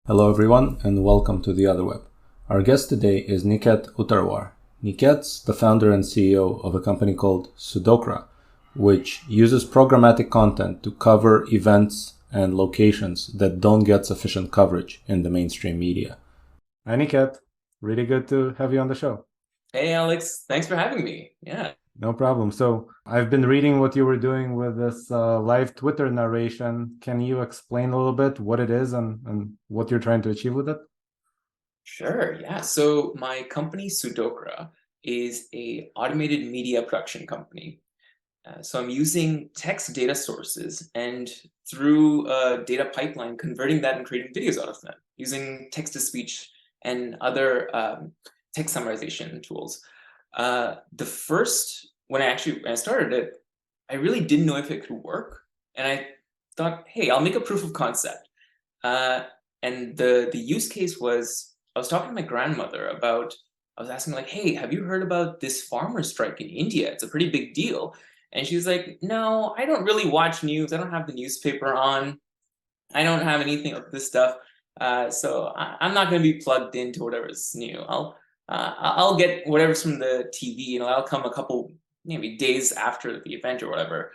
Hello everyone and welcome to The Other Web. Our guest today is Nicket Uttarwar. Nicket's the founder and CEO of a company called Sudokra, which uses programmatic content to cover events and locations that don't get sufficient coverage in the mainstream media. Hi Nicket, really good to have you on the show. Hey, Alex. Thanks for having me. Yeah. No problem. So I've been reading what you were doing with this live Twitter narration. Can you explain a little bit what it is and what you're trying to achieve with it? Sure. Yeah. So my company, Sudokra, is a automated media production company. So I'm using text data sources and through a data pipeline, converting that and creating videos out of them using text-to-speech and other text summarization tools. When I started it, I really didn't know if it could work. And I thought, hey, I'll make a proof of concept. Uh, and the use case was, I was talking to my grandmother about, I was asking like, hey, have you heard about this farmer strike in India? It's a pretty big deal. And she's like, no, I don't really watch news. I don't have the newspaper on. I don't have anything of this stuff. I'm not going to be plugged into whatever's new. I'll get whatever's from the TV, and that'll come a couple maybe days after the event or whatever.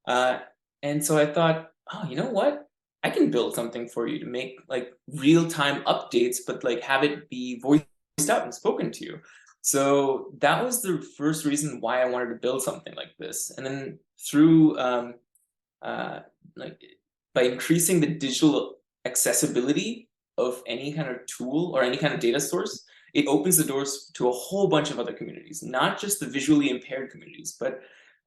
Uh, and so I thought, oh, you know what? I can build something for you to make like real-time updates, but like have it be voiced out and spoken to you. So that was the first reason why I wanted to build something like this. And then through uh, like by increasing the digital accessibility of any kind of tool or any kind of data source, it opens the doors to a whole bunch of other communities, not just the visually impaired communities, but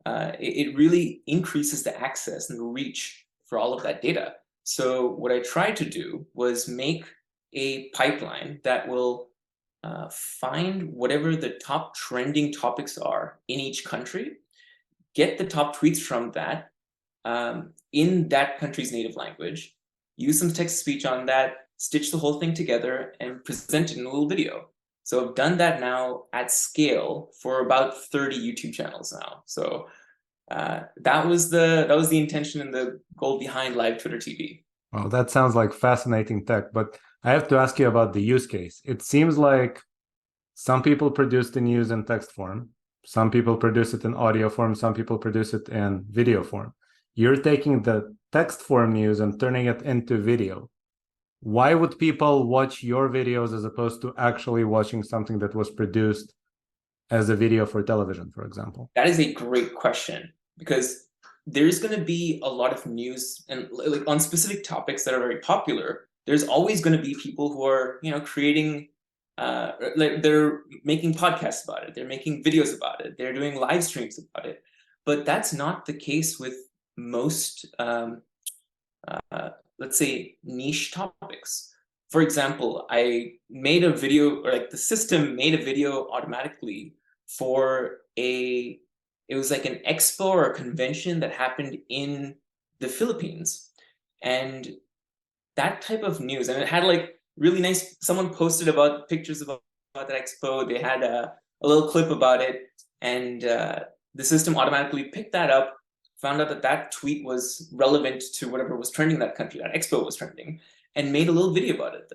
it really increases the access and the reach for all of that data. So what I tried to do was make a pipeline that will find whatever the top trending topics are in each country, get the top tweets from that in that country's native language, use some text speech on that, stitch the whole thing together, and present it in a little video. So I've done that now at scale for about 30 YouTube channels now. So that was the intention and the goal behind live Twitter TV. Well, that sounds like fascinating tech, but I have to ask you about the use case. It seems like some people produce the news in text form, some people produce it in audio form, some people produce it in video form. You're taking the text form news and turning it into video. Why would people watch your videos as opposed to actually watching something that was produced as a video for television, for example? That is a great question because there's going to be a lot of news and like on specific topics that are very popular. There's always going to be people who are creating like they're making podcasts about it, they're making videos about it, they're doing live streams about it. But that's not the case with most let's say niche topics. For example, I made a video, or like the system made a video automatically for it was like an expo or a convention that happened in the Philippines. And that type of news, and it had like really nice, someone posted about pictures about that expo. They had a little clip about it, and the system automatically picked that up, found out that that tweet was relevant to whatever was trending in that country, that expo was trending, and made a little video about it.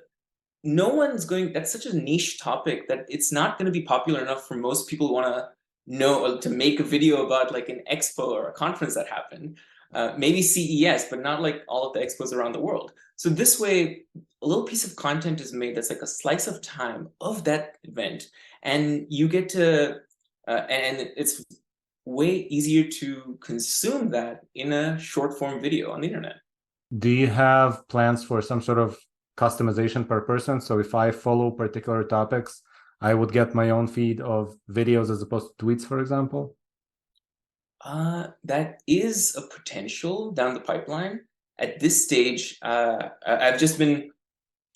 No one's going, that's such a niche topic that it's not going to be popular enough for most people who want to know, to make a video about like an expo or a conference that happened. Maybe CES, but not like all of the expos around the world. So this way, a little piece of content is made that's like a slice of time of that event, and you get to, and it's way easier to consume that in a short form video on the internet. Do you have plans for some sort of customization per person? So if I follow particular topics, I would get my own feed of videos as opposed to tweets, for example? That is a potential down the pipeline. At this stage, I've just been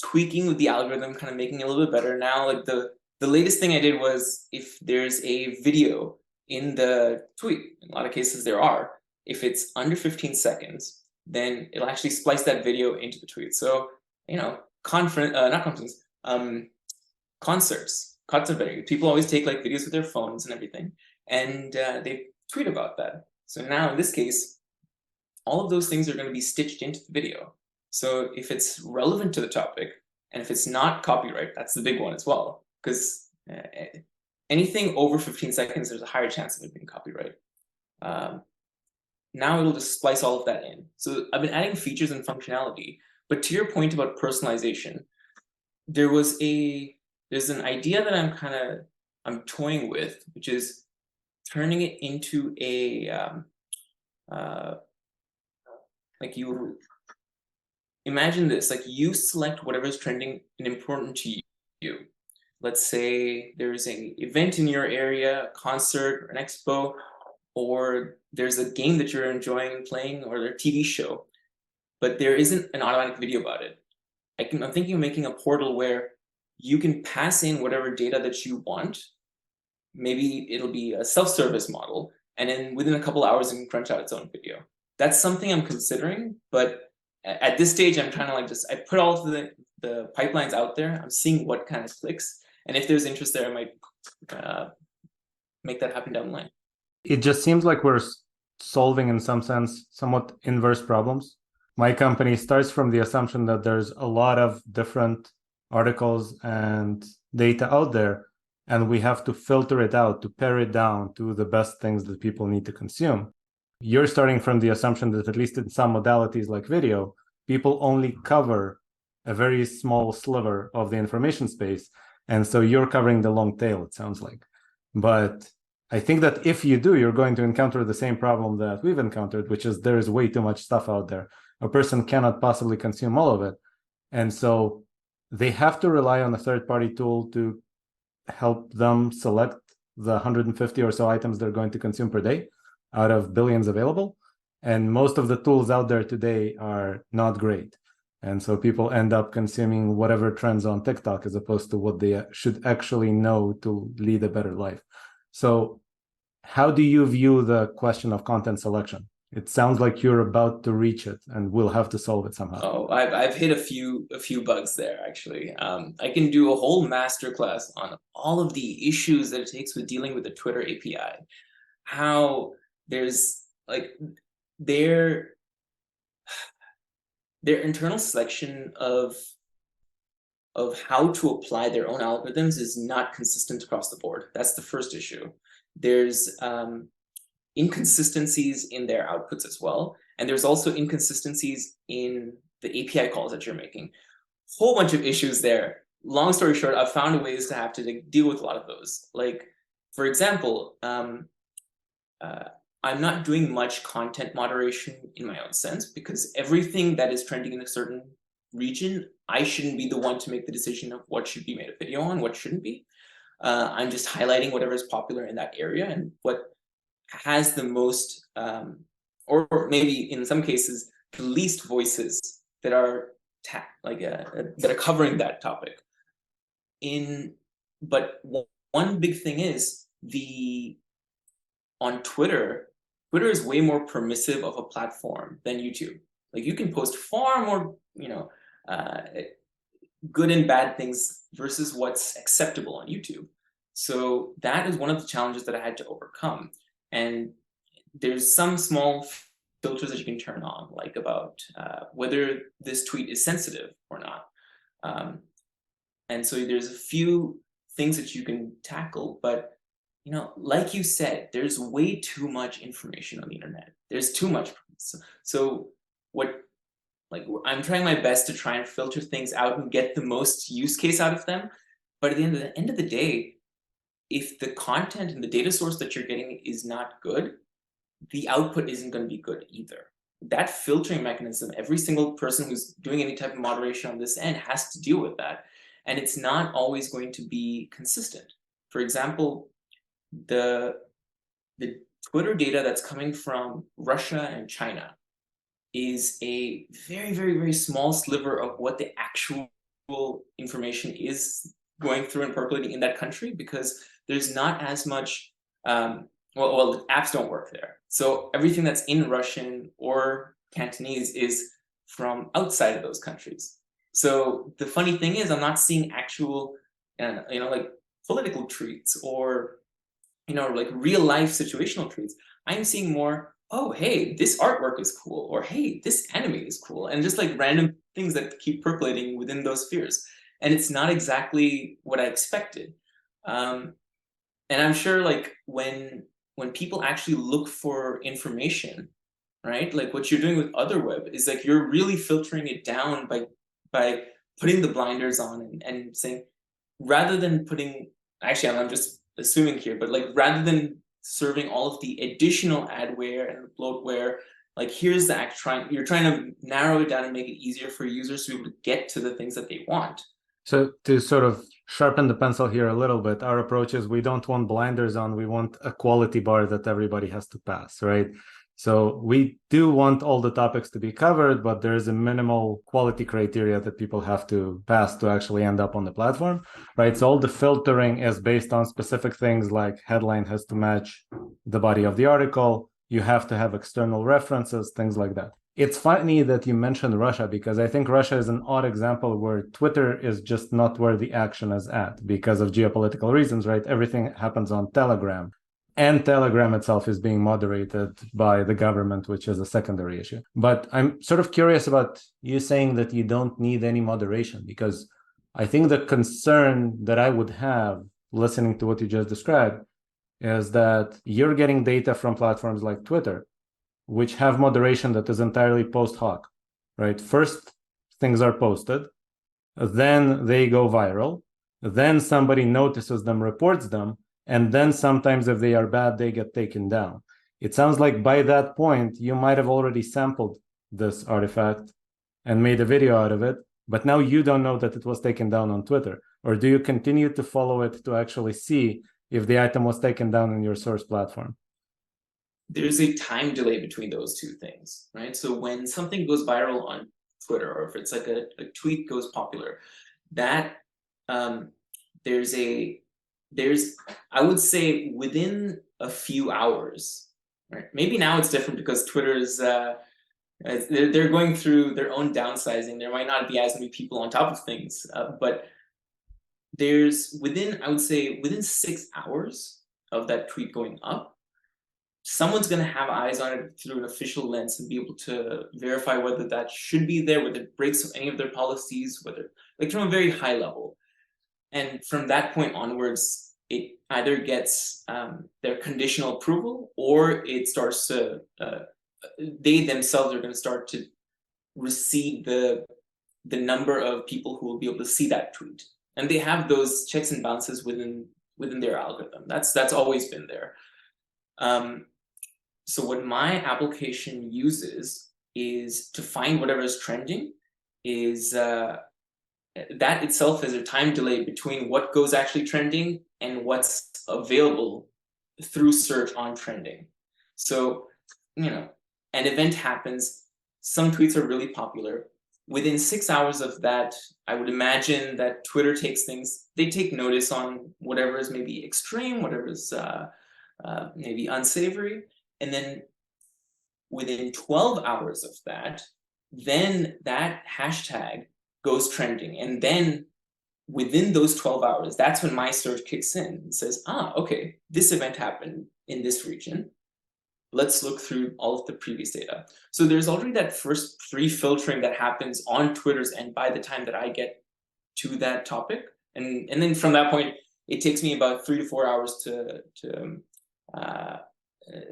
tweaking with the algorithm, kind of making it a little bit better. Now, like the latest thing I did was if there's a video in the tweet, in a lot of cases there are, if it's under 15 seconds, then it'll actually splice that video into the tweet. So, not conference, concert video. People always take like videos with their phones and everything, and they tweet about that. So now in this case, all of those things are going to be stitched into the video. So if it's relevant to the topic, And if it's not copyright, that's the big one as well, because anything over 15 seconds, there's a higher chance of it being copyright. Now it'll just splice all of that in. So I've been adding features and functionality, but to your point about personalization, there's an idea that I'm toying with, which is turning it into a like, you imagine this, like you select whatever's trending and important to you. Let's say there's an event in your area, a concert or an expo, or there's a game that you're enjoying playing, or a TV show, but there isn't an automatic video about it. I'm thinking of making a portal where you can pass in whatever data that you want. Maybe it'll be a self-service model, and then within a couple hours, it can crunch out its own video. That's something I'm considering, but at this stage, I'm trying to I put all of the pipelines out there. I'm seeing what kind of clicks, and if there's interest there, I might make that happen down the line. It just seems like we're solving, in some sense, somewhat inverse problems. My company starts from the assumption that there's a lot of different articles and data out there, and we have to filter it out to pare it down to the best things that people need to consume. You're starting from the assumption that, at least in some modalities like video, people only cover a very small sliver of the information space. And so you're covering the long tail, it sounds like. But I think that if you do, you're going to encounter the same problem that we've encountered, which is there is way too much stuff out there. A person cannot possibly consume all of it. And so they have to rely on a third-party tool to help them select the 150 or so items they're going to consume per day out of billions available. And most of the tools out there today are not great. And so people end up consuming whatever trends on TikTok as opposed to what they should actually know to lead a better life. So how do you view the question of content selection? It sounds like you're about to reach it, and we'll have to solve it somehow. Oh, I've hit a few bugs there, actually. I can do a whole masterclass on all of the issues that it takes with dealing with the Twitter API. How there's their internal selection of how to apply their own algorithms is not consistent across the board. That's the first issue. There's inconsistencies in their outputs as well. And there's also inconsistencies in the API calls that you're making. Whole bunch of issues there. Long story short, I've found ways to have to deal with a lot of those. Like, for example, I'm not doing much content moderation in my own sense, because everything that is trending in a certain region, I shouldn't be the one to make the decision of what should be made a video on, what shouldn't be. I'm just highlighting whatever is popular in that area and what has the most, or maybe in some cases, the least voices that are that are covering that topic. But one big thing is on Twitter is way more permissive of a platform than YouTube. Like, you can post far more, good and bad things versus what's acceptable on YouTube. So that is one of the challenges that I had to overcome. And there's some small filters that you can turn on, like about whether this tweet is sensitive or not. And so there's a few things that you can tackle, but like you said, there's way too much information on the internet. There's too much. So I'm trying my best to try and filter things out and get the most use case out of them. But at the end of the day, if the content and the data source that you're getting is not good, the output isn't going to be good either. That filtering mechanism, every single person who's doing any type of moderation on this end has to deal with that. And it's not always going to be consistent. For example, the Twitter data that's coming from Russia and China is a very, very, very small sliver of what the actual information is going through and percolating in that country, because there's not as much, well, the apps don't work there. So everything that's in Russian or Cantonese is from outside of those countries. So the funny thing is, I'm not seeing actual, political tweets or, real life situational tweets. I'm seeing more, oh, hey, this artwork is cool, or hey, this anime is cool, and just like random things that keep percolating within those spheres. and it's not exactly what I expected. And I'm sure like when people actually look for information, right? Like what you're doing with other web is like you're really filtering it down by putting the blinders on and saying, rather than putting, actually I'm just assuming here, but like rather than serving all of the additional adware and bloatware, like here's the act, you're trying to narrow it down and make it easier for users to be able to get to the things that they want. So to sort of sharpen the pencil here a little bit, our approach is we don't want blinders on, we want a quality bar that everybody has to pass, right? So we do want all the topics to be covered, but there is a minimal quality criteria that people have to pass to actually end up on the platform, right? So all the filtering is based on specific things like headline has to match the body of the article, you have to have external references, things like that. It's funny that you mentioned Russia, because I think Russia is an odd example where Twitter is just not where the action is at because of geopolitical reasons, right? Everything happens on Telegram, and Telegram itself is being moderated by the government, which is a secondary issue. But I'm sort of curious about you saying that you don't need any moderation, because I think the concern that I would have listening to what you just described is that you're getting data from platforms like Twitter, which have moderation that is entirely post hoc, right? First, things are posted, then they go viral, then somebody notices them, reports them, and then sometimes if they are bad, they get taken down. It sounds like by that point, you might have already sampled this artifact and made a video out of it, but now you don't know that it was taken down on Twitter. Or do you continue to follow it to actually see if the item was taken down in your source platform? There's a time delay between those two things, right? So when something goes viral on Twitter, or if it's like a tweet goes popular, that there's I would say within a few hours, right? Maybe now it's different because Twitter is they're going through their own downsizing. There might not be as many people on top of things, but there's I would say within 6 hours of that tweet going up, someone's going to have eyes on it through an official lens and be able to verify whether that should be there, whether it breaks any of their policies, whether, like, from a very high level. And from that point onwards, it either gets their conditional approval, or it starts to, they themselves are going to start to receive the number of people who will be able to see that tweet. And they have those checks and balances within their algorithm. That's always been there. So what my application uses is to find whatever is trending, is that itself is a time delay between what goes actually trending and what's available through search on trending. So, you know, an event happens, some tweets are really popular. Within 6 hours of that, I would imagine that Twitter takes things, they take notice on whatever is maybe extreme, whatever is maybe unsavory. And then within 12 hours of that, then that hashtag goes trending. And then within those 12 hours, that's when my search kicks in and says, okay, this event happened in this region. Let's look through all of the previous data. So there's already that first pre-filtering that happens on Twitter's end by the time that I get to that topic. And then from that point, it takes me about 3 to 4 hours to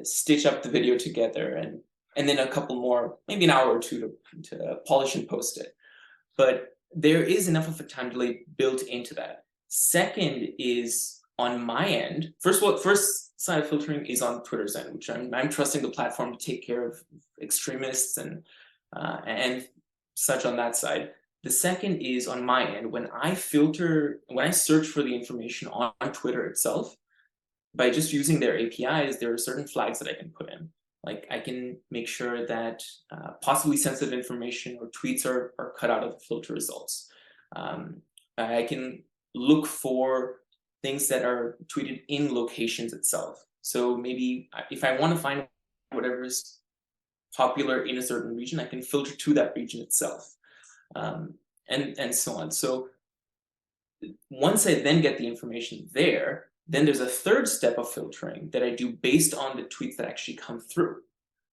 stitch up the video together, and then a couple more, maybe an hour or two to polish and post it. But there is enough of a time delay built into that. Second is on my end. First side of filtering is on Twitter's end, which I'm trusting the platform to take care of extremists and such on that side. The second is on my end. When I search for the information on Twitter itself, by just using their APIs, there are certain flags that I can put in. Like I can make sure that possibly sensitive information or tweets are cut out of the filter results. I can look for things that are tweeted in locations itself. So maybe if I want to find whatever is popular in a certain region, I can filter to that region itself, and so on. So once I then get the information there, then there's a third step of filtering that I do based on the tweets that actually come through.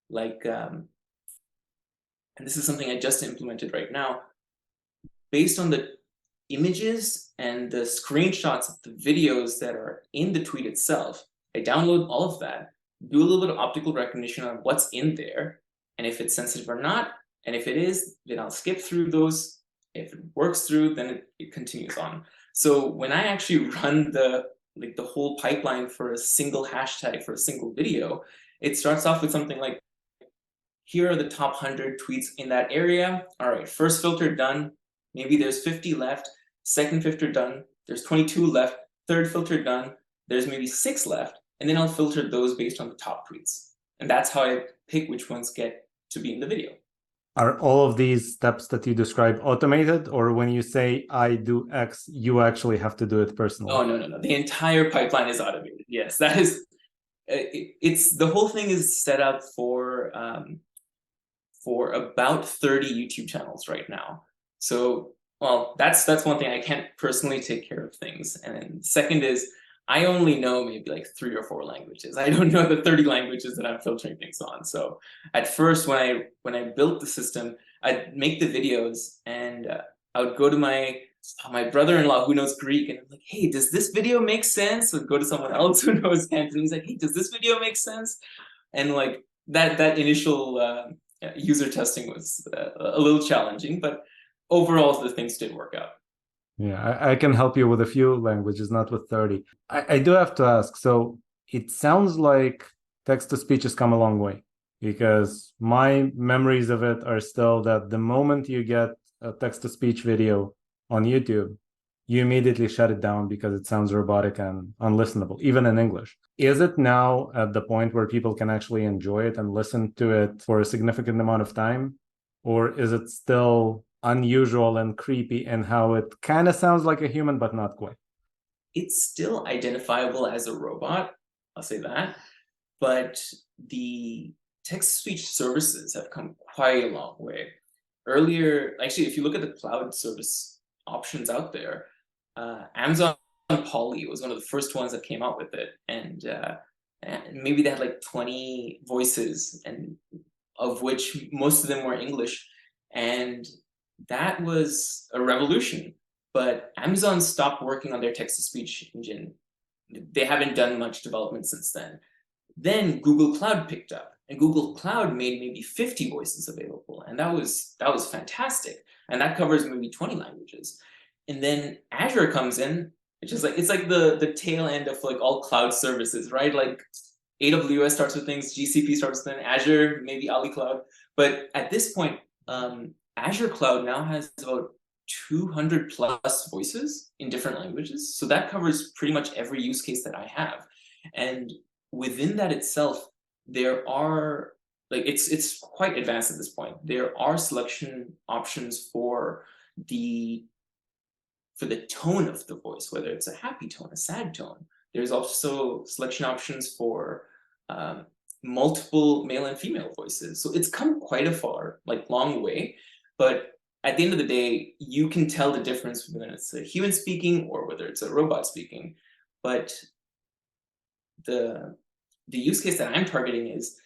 Like, and this is something I just implemented right now. Based on the images and the screenshots of the videos that are in the tweet itself. I download all of that, do a little bit of optical recognition on what's in there, and if it's sensitive or not, and if it is, then I'll skip through those. If it works through, then it continues on. So when I actually run the whole pipeline for a single hashtag for a single video, it starts off with something like, here are the top 100 tweets in that area. All right, first filter done. Maybe there's 50 left. Second filter done. There's 22 left. Third filter done. There's maybe 6 left. And then I'll filter those based on the top tweets. And that's how I pick which ones get to be in the video. Are all of these steps that you describe automated, or when you say I do X, you actually have to do it personally? Oh, no. The entire pipeline is automated. Yes, that is, it's the whole thing is set up for about 30 YouTube channels right now. So, well, that's one thing. I can't personally take care of things. And then second is, I only know maybe like 3 or 4 languages. I don't know the 30 languages that I'm filtering things on. So at first, when I built the system, I'd make the videos and I would go to my brother-in-law who knows Greek, and I'm like, hey, does this video make sense? Or go to someone else who knows Cantonese, like, hey, does this video make sense? And like that initial user testing was a little challenging, but overall the things did work out. Yeah, I can help you with a few languages, not with 30. I do have to ask, so it sounds like text-to-speech has come a long way, because my memories of it are still that the moment you get a text-to-speech video on YouTube, you immediately shut it down because it sounds robotic and unlistenable, even in English. Is it now at the point where people can actually enjoy it and listen to it for a significant amount of time? Or is it still unusual and creepy in how it kind of sounds like a human, but not quite? It's still identifiable as a robot, I'll say that. But the text-to-speech services have come quite a long way. Earlier, actually, if you look at the cloud service options out there, Amazon Polly was one of the first ones that came out with it, and maybe they had like 20 voices, and of which most of them were English, and that was a revolution. But Amazon stopped working on their text-to-speech engine. They haven't done much development since then. Then Google Cloud picked up, and Google Cloud made maybe 50 voices available, and that was fantastic, and that covers maybe 20 languages. And then Azure comes in, which is like, it's like the tail end of like all cloud services, right? Like AWS starts with things, GCP starts with things, Azure, maybe Ali Cloud. But at this point, Azure Cloud now has about 200 plus voices in different languages. So that covers pretty much every use case that I have. And within that itself, there are, like, it's quite advanced at this point. There are selection options for the tone of the voice, whether it's a happy tone, a sad tone. There's also selection options for multiple male and female voices. So it's come quite a far, like long way. But at the end of the day, you can tell the difference whether it's a human speaking or whether it's a robot speaking. But the use case that I'm targeting is,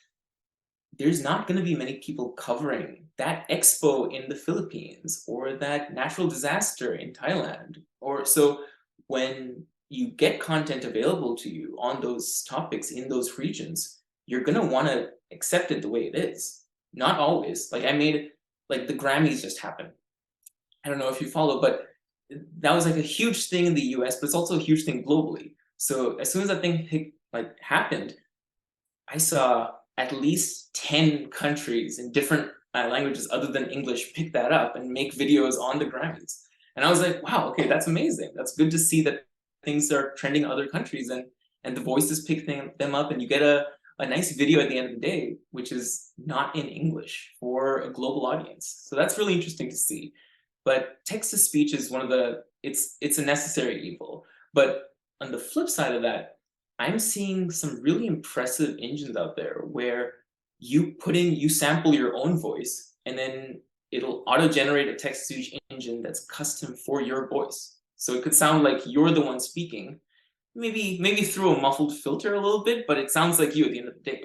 there's not going to be many people covering that expo in the Philippines or that natural disaster in Thailand. Or so when you get content available to you on those topics in those regions, you're going to want to accept it the way it is. Not always. Like, I made, like, the Grammys just happened. I don't know if you follow, but that was like a huge thing in the US, but it's also a huge thing globally. So as soon as that thing happened, I saw at least 10 countries in different languages other than English pick that up and make videos on the Grammys. And I was like, wow, okay, that's amazing. That's good to see that things are trending in other countries, and the voices pick them up, and you get a nice video at the end of the day, which is not in English for a global audience. So that's really interesting to see. But text-to-speech is one of the, it's a necessary evil. But on the flip side of that, I'm seeing some really impressive engines out there where you sample your own voice, and then it'll auto-generate a text-to-speech engine that's custom for your voice. So it could sound like you're the one speaking, maybe through a muffled filter a little bit, but it sounds like you at the end of the day,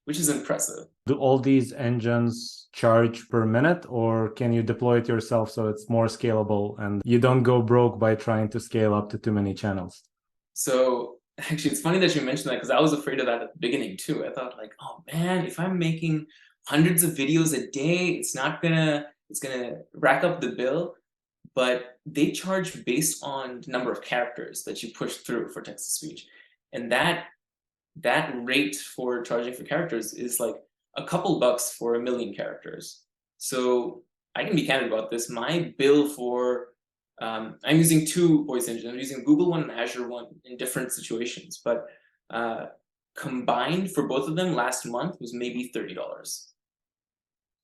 which which is impressive. Do all these engines charge per minute, or can you deploy it yourself so it's more scalable and you don't go broke by trying to scale up to too many channels? So actually, it's funny that you mentioned that, because I was afraid of that at the beginning too. I thought like, oh man, if I'm making hundreds of videos a day, it's gonna rack up the bill. But they charge based on the number of characters that you push through for text to speech, and that rate for charging for characters is like a couple bucks for 1 million characters. So I can be candid about this. My bill for I'm using two voice engines. I'm using Google one and Azure one in different situations, but combined for both of them last month was maybe $30.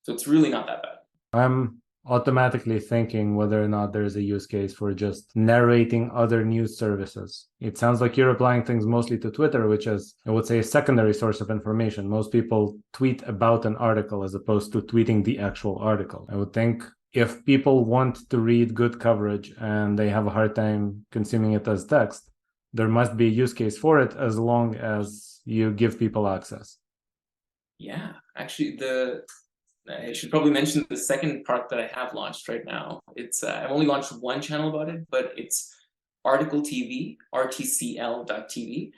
So it's really not that bad. I'm automatically thinking whether or not there's a use case for just narrating other news services. It sounds like you're applying things mostly to Twitter, which is, I would say, a secondary source of information. Most people tweet about an article as opposed to tweeting the actual article. I would think if people want to read good coverage and they have a hard time consuming it as text, there must be a use case for it as long as you give people access. Yeah, actually, I should probably mention the second part that I have launched right now. It's I've only launched one channel about it, but it's Article TV, rtcl.tv.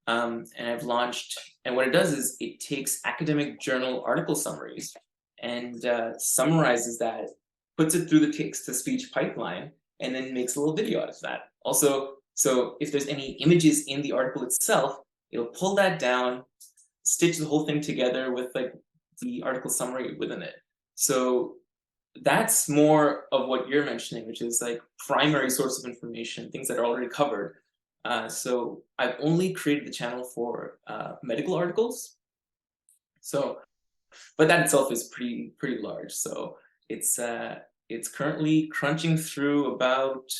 And I've launched, and what it does is it takes academic journal article summaries and summarizes that, puts it through the text-to-speech pipeline, and then makes a little video out of that. Also, so if there's any images in the article itself, it'll pull that down, stitch the whole thing together with like the article summary within it. So that's more of what you're mentioning, which is like primary source of information, things that are already covered. So I've only created the channel for medical articles. So, but that itself is pretty large. So it's currently crunching through about,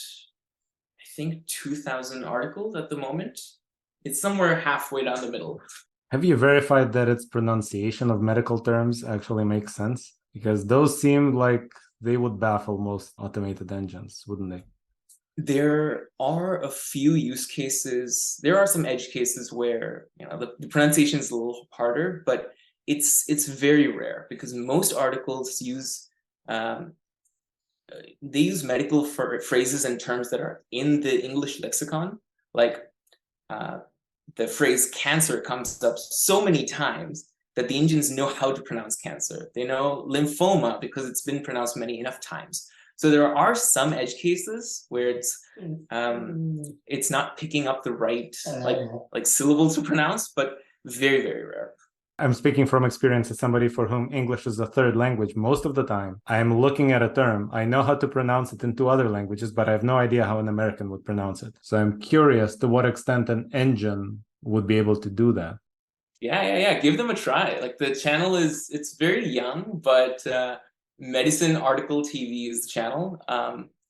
I think, 2,000 articles at the moment. It's somewhere halfway down the middle. Have you verified that its pronunciation of medical terms actually makes sense? Because those seem like they would baffle most automated engines, wouldn't they? There are a few use cases. There are some edge cases where the pronunciation is a little harder, but it's very rare because most articles use they use medical phrases and terms that are in the English lexicon, like the phrase cancer comes up so many times that the engines know how to pronounce cancer. They know lymphoma because it's been pronounced many enough times. So there are some edge cases where it's not picking up the right like syllables to pronounce, but very, very rare. I'm speaking from experience as somebody for whom English is a third language. Most of the time, I'm looking at a term. I know how to pronounce it in two other languages, but I have no idea how an American would pronounce it. So I'm curious to what extent an engine would be able to do that. Yeah. Give them a try. Like the channel it's very young, but Medicine Article TV is the channel.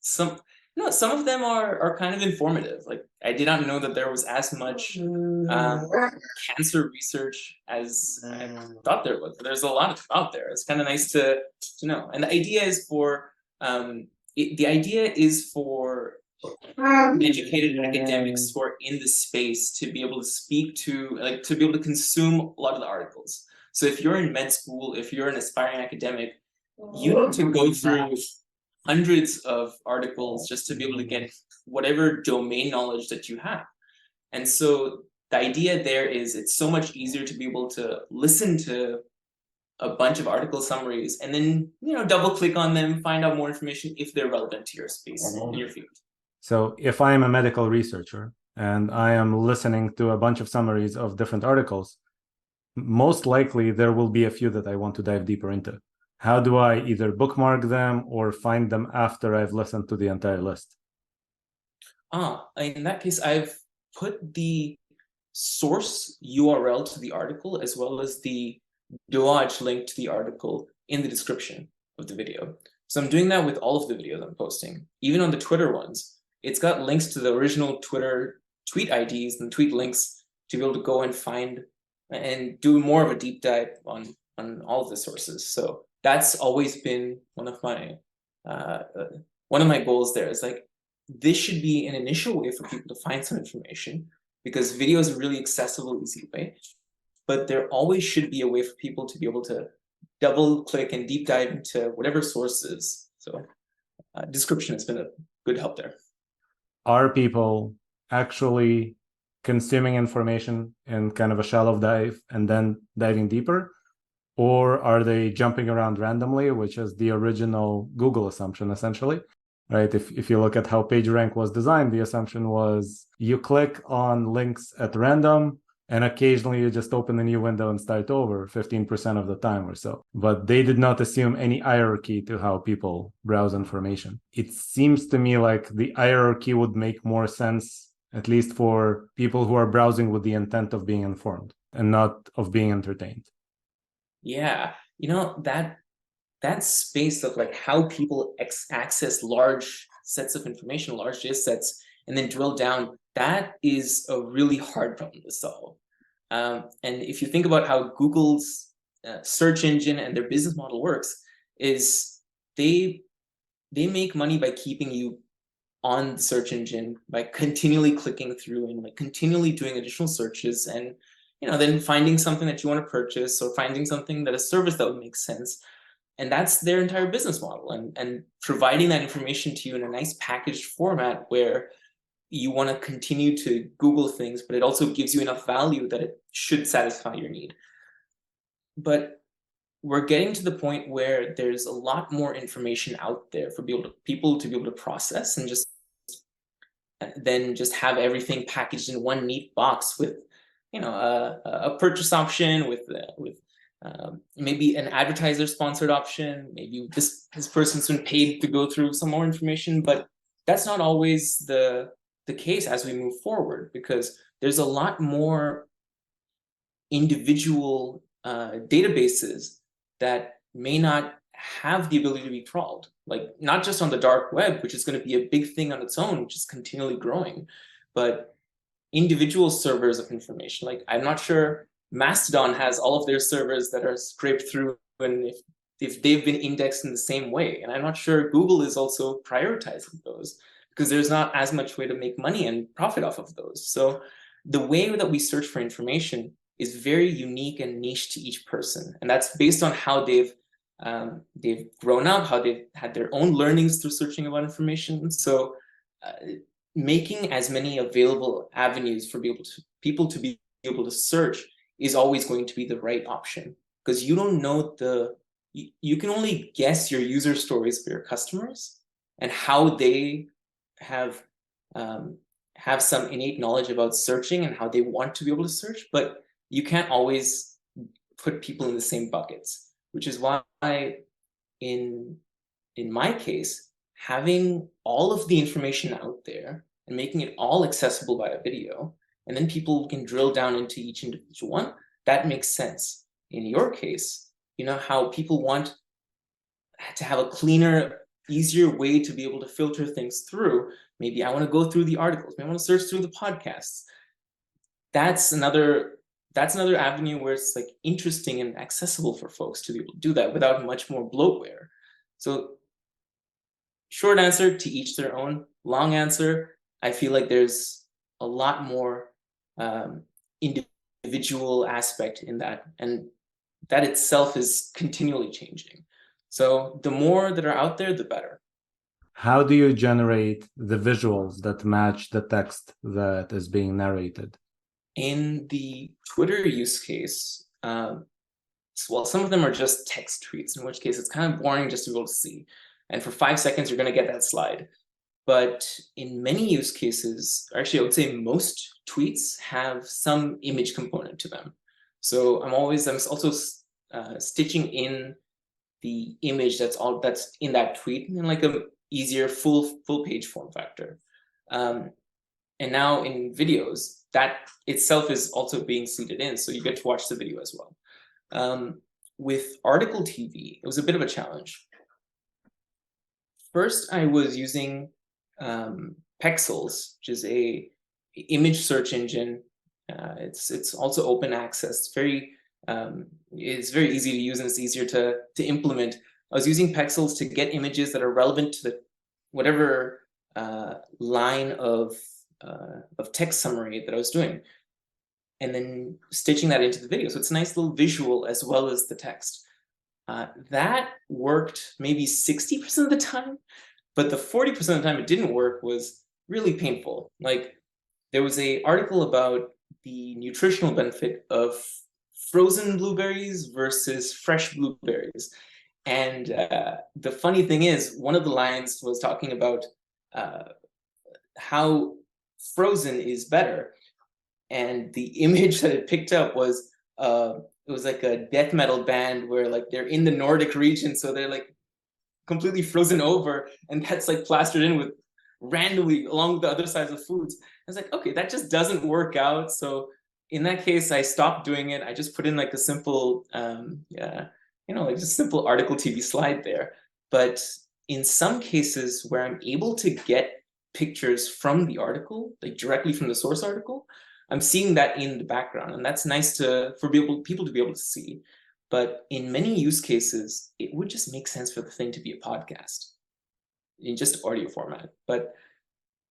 Some of them are kind of informative. Like I did not know that there was as much cancer research as I thought there was. There's a lot out there. It's kind of nice to know. And the idea is for educated academics who are in the space to be able to speak to, to be able to consume a lot of the articles. So if you're in med school, if you're an aspiring academic, you need to go through hundreds of articles just to be able to get whatever domain knowledge that you have. And so the idea there is it's so much easier to be able to listen to a bunch of article summaries and then double click on them, find out more information if they're relevant to your space in your field. So if I am a medical researcher and I am listening to a bunch of summaries of different articles, most likely there will be a few that I want to dive deeper into. How do I either bookmark them or find them after I've listened to the entire list? In that case, I've put the source URL to the article as well as the Dodge link to the article in the description of the video. So I'm doing that with all of the videos I'm posting. Even on the Twitter ones, it's got links to the original Twitter tweet IDs and tweet links to be able to go and find and do more of a deep dive on all of the sources. So that's always been one of my goals there, is like, this should be an initial way for people to find some information, because video is a really accessible, easy way. but there always should be a way for people to be able to double click and deep dive into whatever sources. So description has been a good help there. Are people actually consuming information in kind of a shallow dive and then diving deeper? Or are they jumping around randomly, which is the original Google assumption, essentially? Right? If you look at how PageRank was designed, the assumption was you click on links at random, and occasionally you just open a new window and start over 15% of the time or so. But they did not assume any hierarchy to how people browse information. It seems to me like the hierarchy would make more sense, at least for people who are browsing with the intent of being informed and not of being entertained. Yeah, that space of like how people access large sets of information, large data sets, and then drill down, that is a really hard problem to solve. And if you think about how Google's search engine and their business model works, is they make money by keeping you on the search engine, by continually clicking through and like continually doing additional searches, and then finding something that you want to purchase, or finding something that a service that would make sense. And that's their entire business model, and providing that information to you in a nice packaged format where you want to continue to Google things, but it also gives you enough value that it should satisfy your need. But we're getting to the point where there's a lot more information out there for people to be able to process, and then just have everything packaged in one neat box with a purchase option, with maybe an advertiser sponsored option. Maybe this person's been paid to go through some more information, but that's not always the case as we move forward, because there's a lot more individual databases that may not have the ability to be crawled, like not just on the dark web, which is going to be a big thing on its own, which is continually growing, but individual servers of information. Like, I'm not sure Mastodon has all of their servers that are scraped through, and if they've been indexed in the same way. And I'm not sure Google is also prioritizing those, because there's not as much way to make money and profit off of those. So the way that we search for information is very unique and niche to each person, and that's based on how they've grown up, how they've had their own learnings through searching about information. So making as many available avenues for people to be able to search is always going to be the right option, because you don't know you can only guess your user stories for your customers and how they have some innate knowledge about searching and how they want to be able to search, but you can't always put people in the same buckets, which is why in my case, having all of the information out there and making it all accessible via video, and then people can drill down into each individual one, that makes sense. In your case, how people want to have a cleaner, easier way to be able to filter things through. Maybe I want to go through the articles, maybe I want to search through the podcasts. That's another avenue where it's like interesting and accessible for folks to be able to do that without much more bloatware. So short answer, to each their own. Long answer, I feel like there's a lot more individual aspect in that, and that itself is continually changing. So the more that are out there, the better. How do you generate the visuals that match the text that is being narrated? In the Twitter use case, well, some of them are just text tweets, in which case it's kind of boring just to be able to see. And for 5 seconds, you're going to get that slide. But in many use cases, actually, I would say most tweets have some image component to them. So I'm also stitching in the image that's in that tweet in like a easier full page form factor. And now in videos, that itself is also being seeded in, so you get to watch the video as well. With article TV, it was a bit of a challenge. First, I was using Pexels, which is a image search engine. It's also open access. It's very easy to use, and it's easier to implement. I was using Pexels to get images that are relevant to whatever line of text summary that I was doing. and then stitching that into the video. So it's a nice little visual as well as the text. That worked maybe 60% of the time, but the 40% of the time it didn't work was really painful. Like, there was an article about the nutritional benefit of frozen blueberries versus fresh blueberries. And the funny thing is, one of the lines was talking about how frozen is better. And the image that it picked up was it was like a death metal band where like they're in the Nordic region, so they're like completely frozen over, and that's like plastered in with randomly along with the other sides of foods. I was like, okay, that just doesn't work out. So in that case, I stopped doing it. I just put in like a simple, like just simple article TV slide there. But in some cases where I'm able to get pictures from the article, like directly from the source article, I'm seeing that in the background, and that's nice for people to be able to see. But in many use cases, it would just make sense for the thing to be a podcast in just audio format. But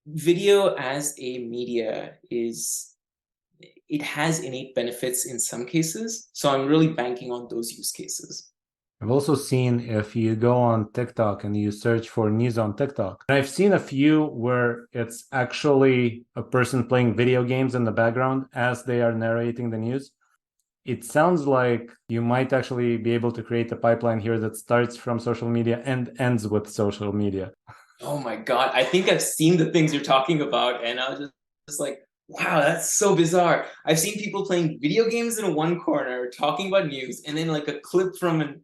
video as a media it has innate benefits in some cases. So I'm really banking on those use cases. I've also seen, if you go on TikTok and you search for news on TikTok, and I've seen a few where it's actually a person playing video games in the background as they are narrating the news. It sounds like you might actually be able to create a pipeline here that starts from social media and ends with social media. Oh my God, I think I've seen the things you're talking about, and I was just like, wow, that's so bizarre. I've seen people playing video games in one corner, talking about news, and then like a clip from a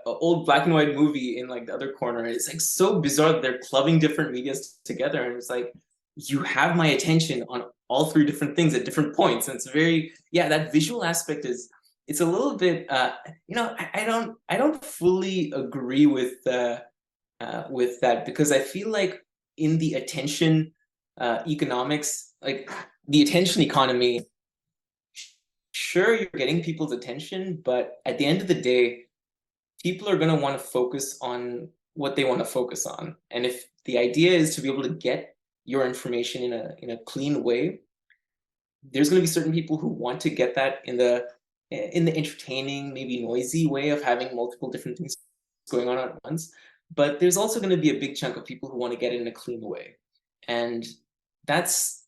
old black and white movie in like the other corner. It's like so bizarre that they're clubbing different medias together, and it's like, you have my attention on all three different things at different points. And it's very, that visual aspect it's a little bit, I don't fully agree with that, because I feel like in the attention economics, like the attention economy, sure, you're getting people's attention, but at the end of the day, people are going to want to focus on what they want to focus on. And if the idea is to be able to get your information in a clean way, there's going to be certain people who want to get that in the entertaining, maybe noisy way of having multiple different things going on at once. But there's also going to be a big chunk of people who want to get it in a clean way. And that's,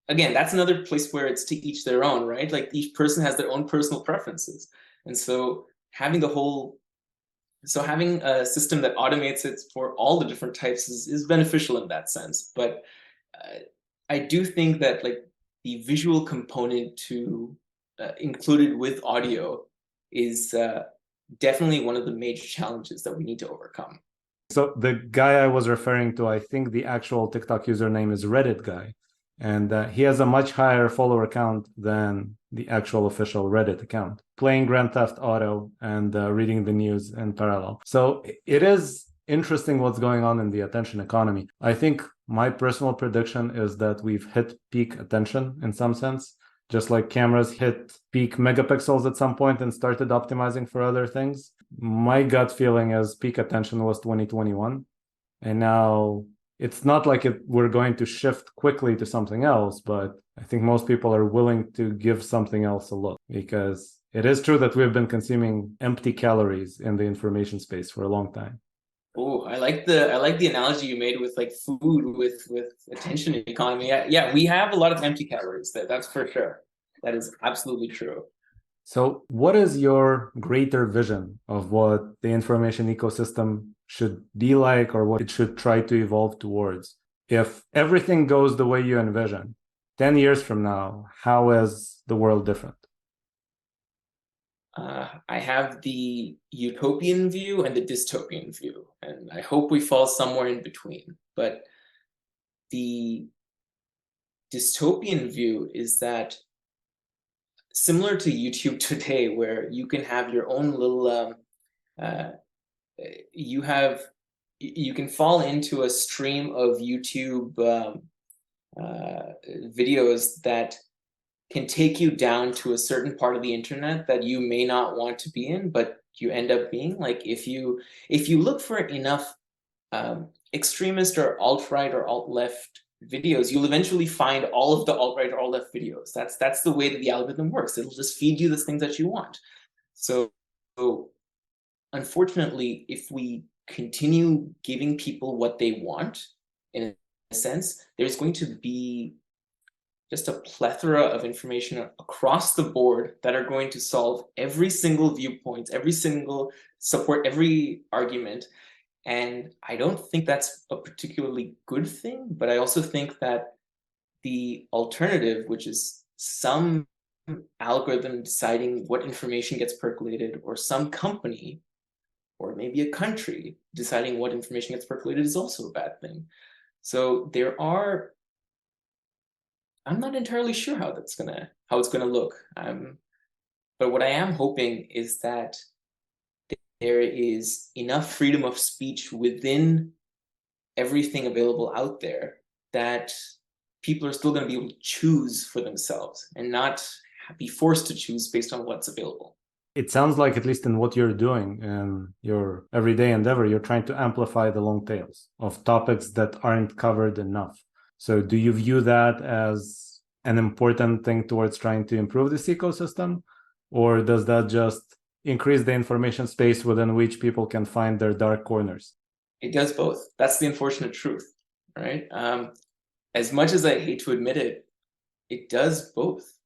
again, that's another place where it's to each their own, right? Like each person has their own personal preferences. And so having a system that automates it for all the different types is beneficial in that sense. But I do think that like the visual component to included with audio is definitely one of the major challenges that we need to overcome. So the guy I was referring to, I think the actual TikTok username is Reddit guy. And he has a much higher follower count than the actual official Reddit account, playing Grand Theft Auto and reading the news in parallel. So it is interesting what's going on in the attention economy. I think my personal prediction is that we've hit peak attention in some sense, just like cameras hit peak megapixels at some point and started optimizing for other things. My gut feeling is peak attention was 2021. And now it's not like we're going to shift quickly to something else, but I think most people are willing to give something else a look, because it is true that we've been consuming empty calories in the information space for a long time. Oh, I like the analogy you made with like food with attention economy. Yeah, we have a lot of empty calories. That's for sure. That is absolutely true. So what is your greater vision of what the information ecosystem should be like, or what it should try to evolve towards? If everything goes the way you envision, 10 years from now, how is the world different? I have the utopian view and the dystopian view, and I hope we fall somewhere in between. But the dystopian view is that, similar to YouTube today, where you can have your own little, you can fall into a stream of YouTube videos that can take you down to a certain part of the internet that you may not want to be in, but you end up being. Like if you look for enough extremist or alt-right or alt-left videos, you'll eventually find all of the alt-right or alt-left videos. That's the way that the algorithm works. It'll just feed you the things that you want. So unfortunately, if we continue giving people what they want, in a sense, there's going to be just a plethora of information across the board that are going to solve every single viewpoint, support every argument. And I don't think that's a particularly good thing, but I also think that the alternative, which is some algorithm deciding what information gets percolated, or some company, or maybe a country deciding what information gets percolated, is also a bad thing. So I'm not entirely sure how it's gonna look. But what I am hoping is that there is enough freedom of speech within everything available out there that people are still going to be able to choose for themselves and not be forced to choose based on what's available. It sounds like, at least in what you're doing in your everyday endeavor, you're trying to amplify the long tails of topics that aren't covered enough. So do you view that as an important thing towards trying to improve this ecosystem? Or does that just increase the information space within which people can find their dark corners? It does both. That's the unfortunate truth, right? As much as I hate to admit it, it does both.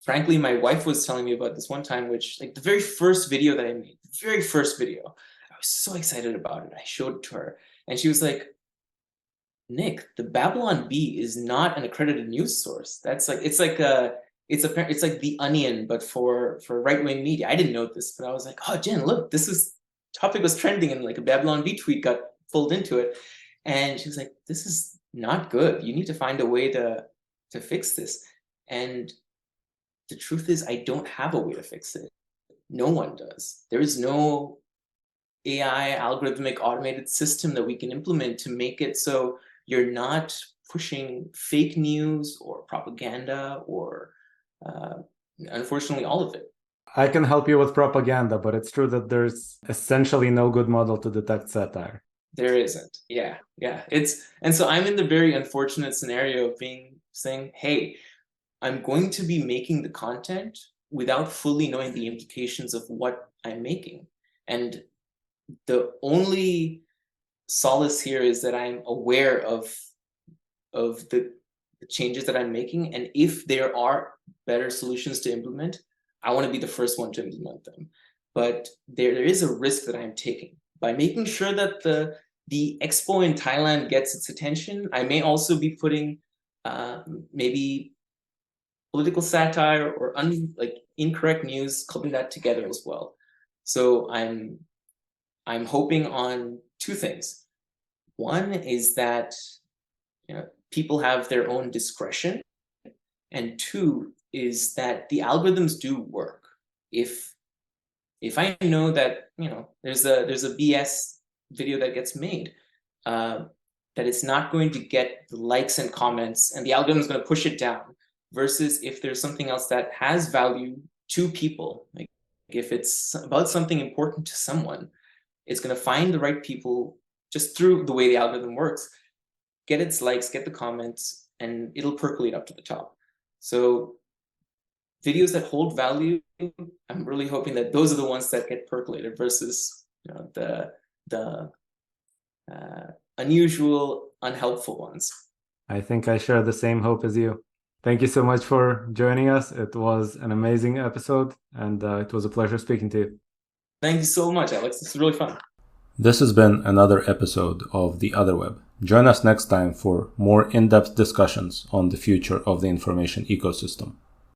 Frankly, my wife was telling me about this one time, which, like, the very first video that I made, the very first video, I was so excited about it. I showed it to her, and she was like, Nick, the Babylon Bee is not an accredited news source. That's like, it's like The Onion, but for right-wing media. I didn't know this, but I was like, oh, Jen, look, topic was trending, and like a Babylon Bee tweet got pulled into it. And she was like, this is not good. You need to find a way to fix this. And the truth is, I don't have a way to fix it. No one does. There is no AI algorithmic automated system that we can implement to make it so you're not pushing fake news or propaganda or unfortunately all of it. I can help you with propaganda, but it's true that there's essentially no good model to detect satire. There isn't. Yeah. And so I'm in the very unfortunate scenario of saying, hey, I'm going to be making the content without fully knowing the implications of what I'm making. And the only solace here is that I'm aware of the changes that I'm making. And if there are better solutions to implement, I want to be the first one to implement them. But there is a risk that I'm taking. By making sure that the expo in Thailand gets its attention, I may also be putting maybe political satire or incorrect news, clubbing that together as well. So I'm hoping on two things. One is that people have their own discretion, and two is that the algorithms do work. If I know that there's a BS video that gets made, that it's not going to get the likes and comments, and the algorithm is going to push it down, versus if there's something else that has value to people, like if it's about something important to someone, it's going to find the right people just through the way the algorithm works, get its likes, get the comments, and it'll percolate up to the top. So videos that hold value, I'm really hoping that those are the ones that get percolated versus the unusual, unhelpful ones. I think I share the same hope as you. Thank you so much for joining us. It was an amazing episode, and it was a pleasure speaking to you. Thank you so much, Alex. This is really fun. This has been another episode of The Other Web. Join us next time for more in-depth discussions on the future of the information ecosystem.